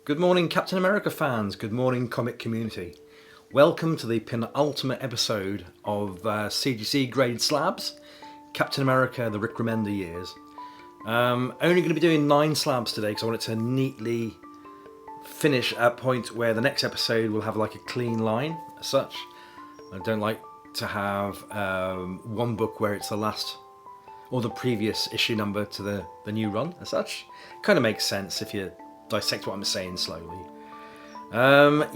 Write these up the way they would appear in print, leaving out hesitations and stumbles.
Good morning, Captain America fans. Good morning, comic community. Welcome to the penultimate episode of CGC graded slabs, Captain America, the Rick Remender years. Only going to be doing 9 slabs today because I want it to neatly finish at a point where the next episode will have like a clean line as such. I don't like to have one book where it's the last or the previous issue number to the new run as such. Kind of makes sense if you dissect what I'm saying slowly. Here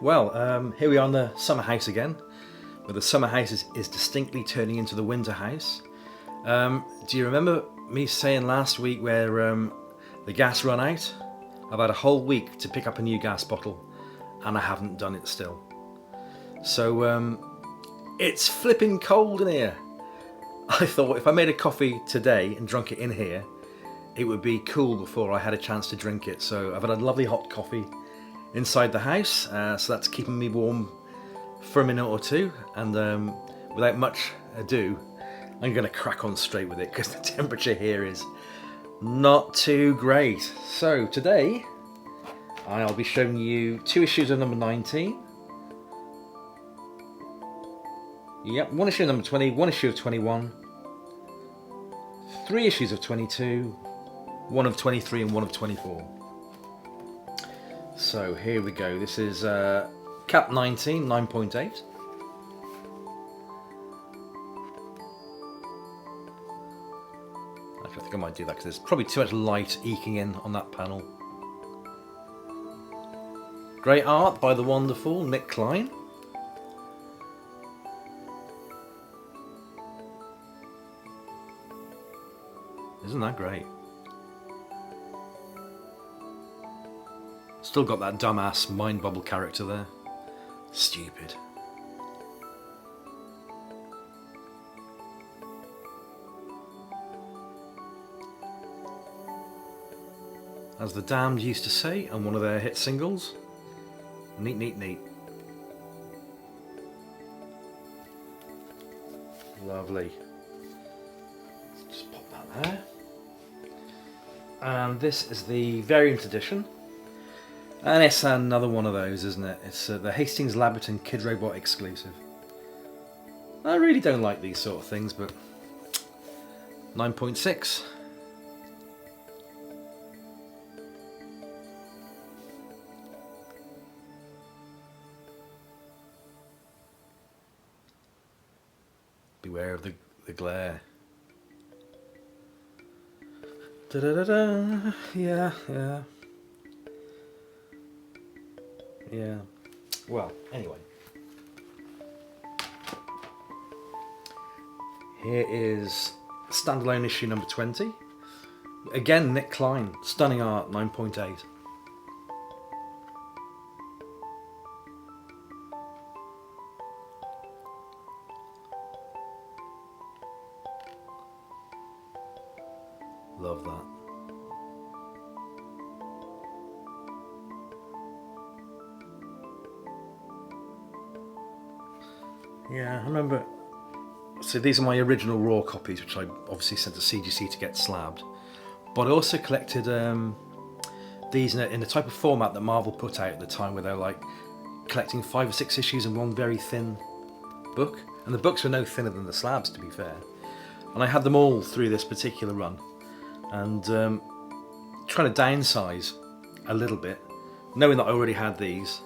we are in the summer house again, where the summer house is distinctly turning into the winter house. Do you remember me saying last week where the gas ran out? I've had a whole week to pick up a new gas bottle, and I haven't done it still. So it's flipping cold in here. I thought if I made a coffee today and drunk it in here, it would be cool before I had a chance to drink it. So I've had a lovely hot coffee inside the house, so that's keeping me warm for a minute or two. And without much ado, I'm going to crack on straight with it because the temperature here is not too great. So today, I'll be showing you 2 issues of number 19. Yep, 1 issue of number 20, 1 issue of 21, 3 issues of 22, 1 of 23 and 1 of 24. So here we go. This is Cap 19, 9.8. Actually, I think I might do that because there's probably too much light eking in on that panel. Great art by the wonderful Nick Klein. Isn't that great? Still got that dumbass mind bubble character there. Stupid. As the Damned used to say on one of their hit singles, neat, neat, neat. Lovely. Just pop that there. And this is the variant edition. And it's another one of those, isn't it? It's the Hastings Labberton Kid Robot exclusive. I really don't like these sort of things, but 9.6. Beware of the glare. Da da da da. Yeah. Yeah. Well, anyway. Here is standalone issue number 20. Again, Nick Klein. Stunning art, 9.8. Love that. Yeah, I remember. So these are my original raw copies, which I obviously sent to CGC to get slabbed. But I also collected these in the type of format that Marvel put out at the time, where they're like collecting 5 or 6 issues in one very thin book. And the books were no thinner than the slabs, to be fair. And I had them all through this particular run. And trying to downsize a little bit, knowing that I already had these,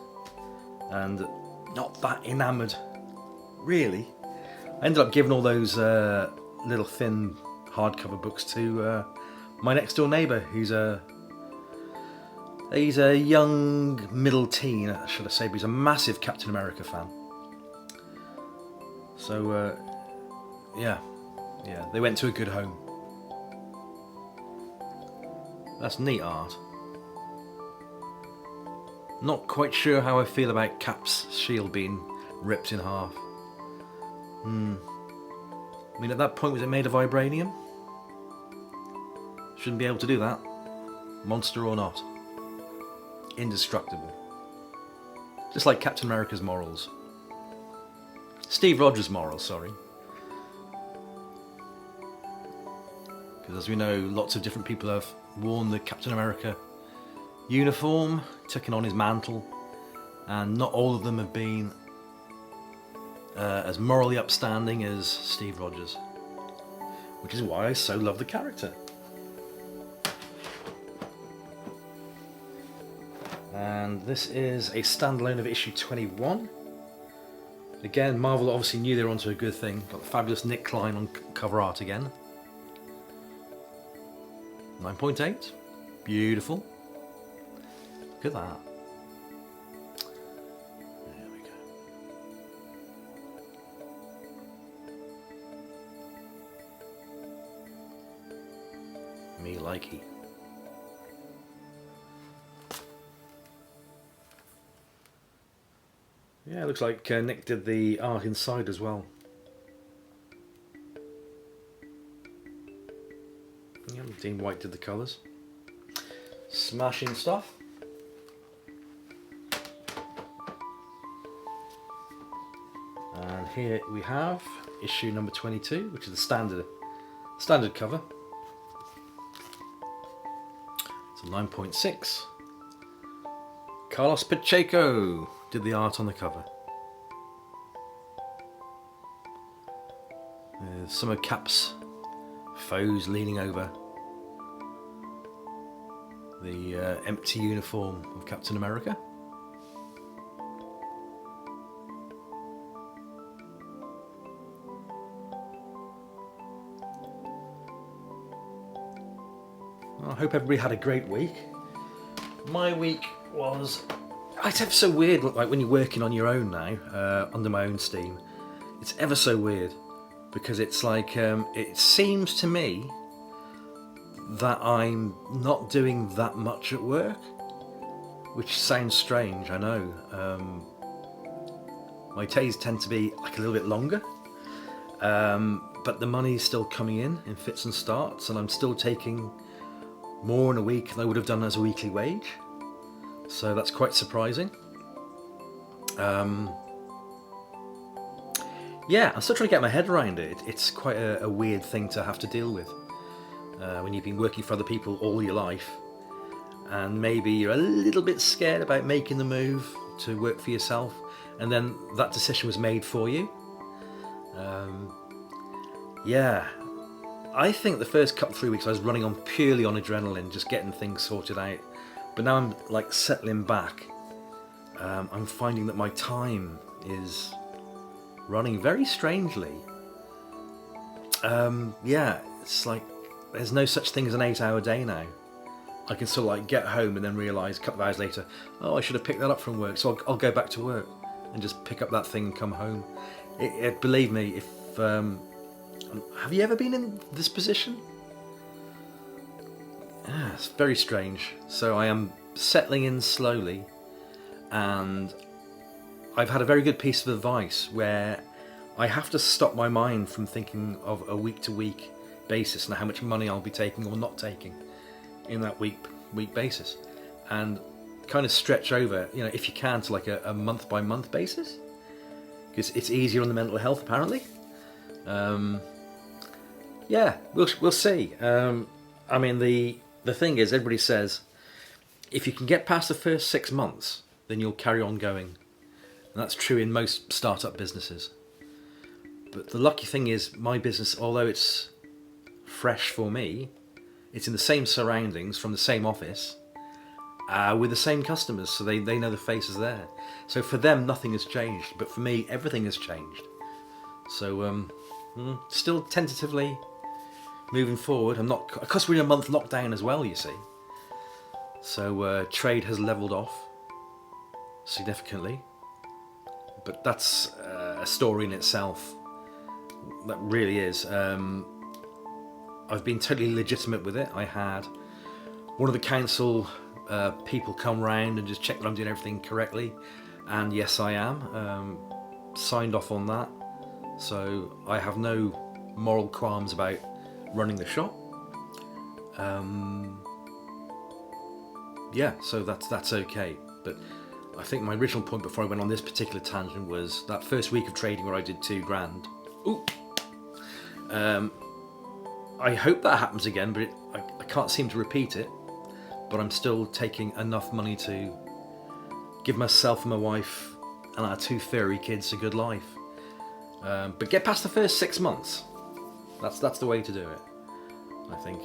and not that enamoured. Really, I ended up giving all those little thin hardcover books to my next door neighbour, who's a young middle teen, should I say, but he's a massive Captain America fan. So yeah, they went to a good home. That's neat art. Not quite sure how I feel about Cap's shield being ripped in half. I mean, at that point, was it made of vibranium? Shouldn't be able to do that. Monster or not. Indestructible. Just like Captain America's morals. Steve Rogers' morals, sorry. Because as we know, lots of different people have worn the Captain America uniform, taking on his mantle, and not all of them have been as morally upstanding as Steve Rogers, which is why I so love the character. And this is a standalone of issue 21. Again, Marvel obviously knew they were onto a good thing. Got the fabulous Nick Klein on cover art again. 9.8. Beautiful. Look at that. There we go. Me likey. Yeah, it looks like Nick did the art inside as well. Yeah, Dean White did the colours. Smashing stuff. And here we have issue number 22, which is the standard cover. It's a 9.6. Carlos Pacheco did the art on the cover. Some of Cap's foes leaning over the empty uniform of Captain America. Well, I hope everybody had a great week. My week was... It's ever so weird, like when you're working on your own now, under my own steam. It's ever so weird, because it's like, it seems to me that I'm not doing that much at work, which sounds strange, I know. My days tend to be like a little bit longer, but the money's still coming in fits and starts, and I'm still taking more in a week than I would have done as a weekly wage. So that's quite surprising. Yeah, I'm still trying to get my head around it. It's quite a weird thing to have to deal with when you've been working for other people all your life, and maybe you're a little bit scared about making the move to work for yourself, and then that decision was made for you. Yeah, I think the first couple 3 weeks I was running on purely on adrenaline, just getting things sorted out. But now I'm like settling back. I'm finding that my time is running very strangely. Yeah, it's like there's no such thing as an 8-hour day now. I can sort of like get home and then realise a couple of hours later, oh, I should have picked that up from work, so I'll go back to work and just pick up that thing and come home. Believe me, if have you ever been in this position? Yeah, it's very strange. So I am settling in slowly, and I've had a very good piece of advice where I have to stop my mind from thinking of a week-to-week basis and how much money I'll be taking or not taking in that week basis, and kind of stretch over, you know, if you can, to like a month-by-month basis, because it's easier on the mental health apparently. Yeah, we'll see. I mean, the thing is, everybody says if you can get past the first 6 months, then you'll carry on going. And that's true in most startup businesses. But the lucky thing is, my business, although it's fresh for me, it's in the same surroundings, from the same office, with the same customers, so they know the faces there. So for them, nothing has changed, but for me, everything has changed. So still tentatively moving forward. I'm not, because we're in a month lockdown as well, you see. So trade has levelled off significantly, but that's a story in itself. That really is. I've been totally legitimate with it. I had one of the council people come round and just check that I'm doing everything correctly, and yes, I am. Signed off on that, so I have no moral qualms about running the shop. Yeah, so that's okay. But I think my original point before I went on this particular tangent was that first week of trading where I did $2,000. Ooh. I hope that happens again, but I can't seem to repeat it. but I'm still taking enough money to give myself and my wife and our 2 furry kids a good life. But get past the first 6 months. That's the way to do it, I think.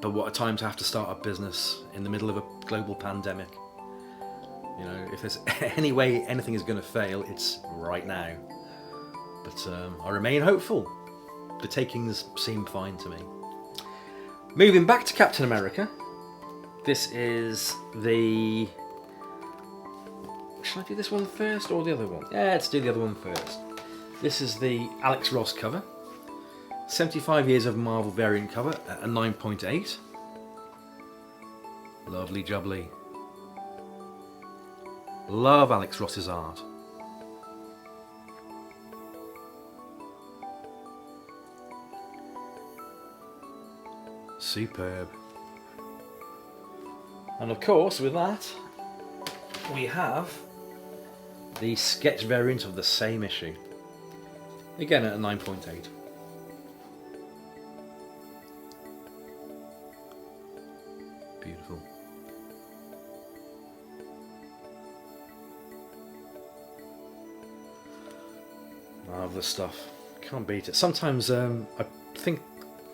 But what a time to have to start a business in the middle of a global pandemic. You know, if there's any way anything is going to fail, it's right now. But I remain hopeful. The takings seem fine to me. Moving back to Captain America. This is the... Shall I do this one first or the other one? Yeah, let's do the other one first. This is the Alex Ross cover. 75 years of Marvel variant cover at a 9.8. Lovely jubbly. Love Alex Ross's art. Superb. And of course, with that, we have the sketch variant of the same issue. Again at a 9.8. Beautiful. Marvelous stuff. Can't beat it. Sometimes I think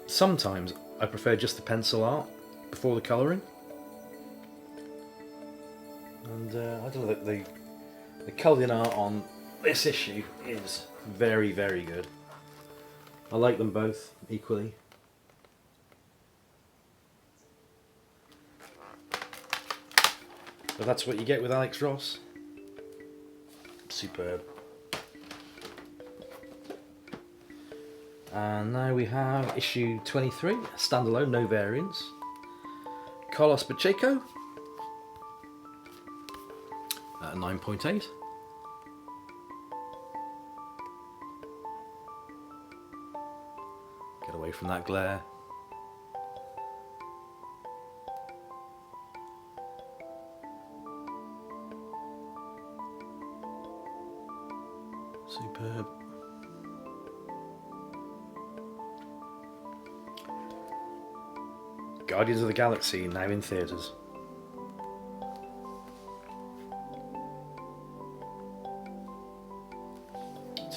sometimes I prefer just the pencil art before the colouring. And I don't know, the colouring art on this issue is very, very good. I like them both equally. But that's what you get with Alex Ross. Superb. And now we have issue 23, standalone, no variants. Carlos Pacheco at 9.8. Get away from that glare. Superb. Guardians of the Galaxy now in theatres.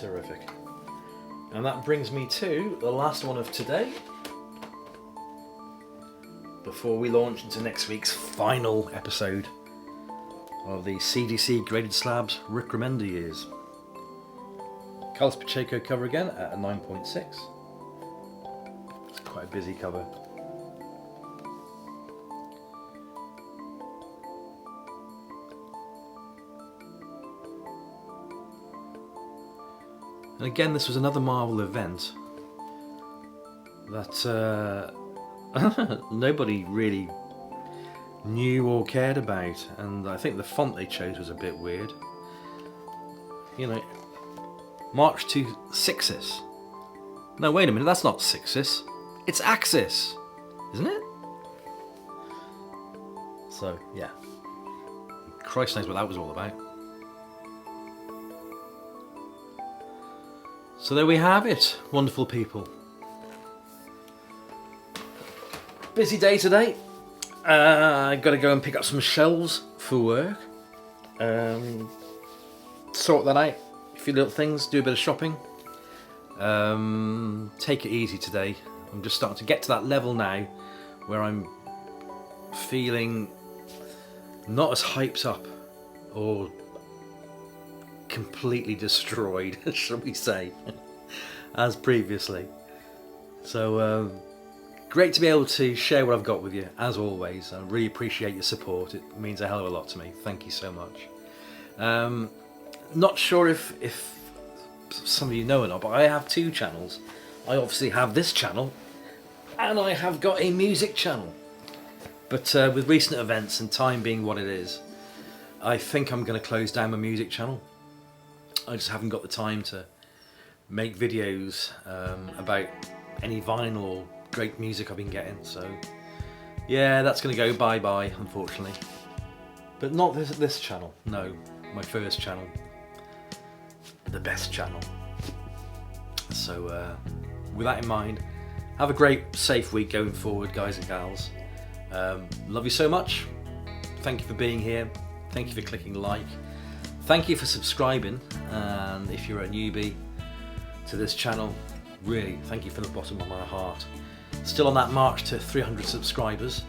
Terrific. And that brings me to the last one of today, before we launch into next week's final episode of the CGC Graded Slabs Rick Remender years. Carlos Pacheco cover again at a 9.6. It's quite a busy cover. And again, this was another Marvel event that nobody really knew or cared about, and I think the font they chose was a bit weird. You know, March to Sixis. No, wait a minute, that's not Sixis. It's Axis, isn't it? So, yeah. Christ knows what that was all about. So there we have it, wonderful people. Busy day today. I've got to go and pick up some shelves for work. Sort that out. A few little things, do a bit of shopping. Take it easy today. I'm just starting to get to that level now where I'm feeling not as hyped up or completely destroyed, shall we say, as previously. So great to be able to share what I've got with you, as always. I really appreciate your support. It means a hell of a lot to me. Thank you so much. Not sure if some of you know or not, but I have 2 channels. I obviously have this channel, and I have got a music channel. But with recent events and time being what it is, I think I'm going to close down my music channel. I just haven't got the time to make videos about any vinyl or great music I've been getting. So yeah, that's going to go bye-bye, unfortunately. But not this channel, no, my first channel. The best channel. So with that in mind, have a great, safe week going forward, guys and gals. Love you so much. Thank you for being here. Thank you for clicking like. Thank you for subscribing. And if you're a newbie to this channel, really thank you from the bottom of my heart. Still on that march to 300 subscribers.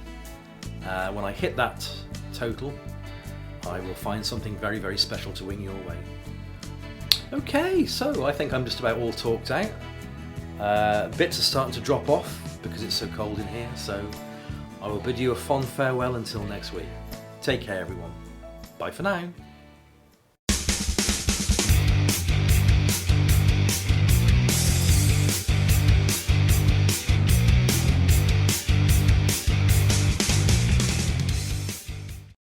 When I hit that total, I will find something very, very special to wing your way. Okay, so I think I'm just about all talked out. Bits are starting to drop off because it's so cold in here, so I will bid you a fond farewell until next week. Take care, everyone. Bye for now.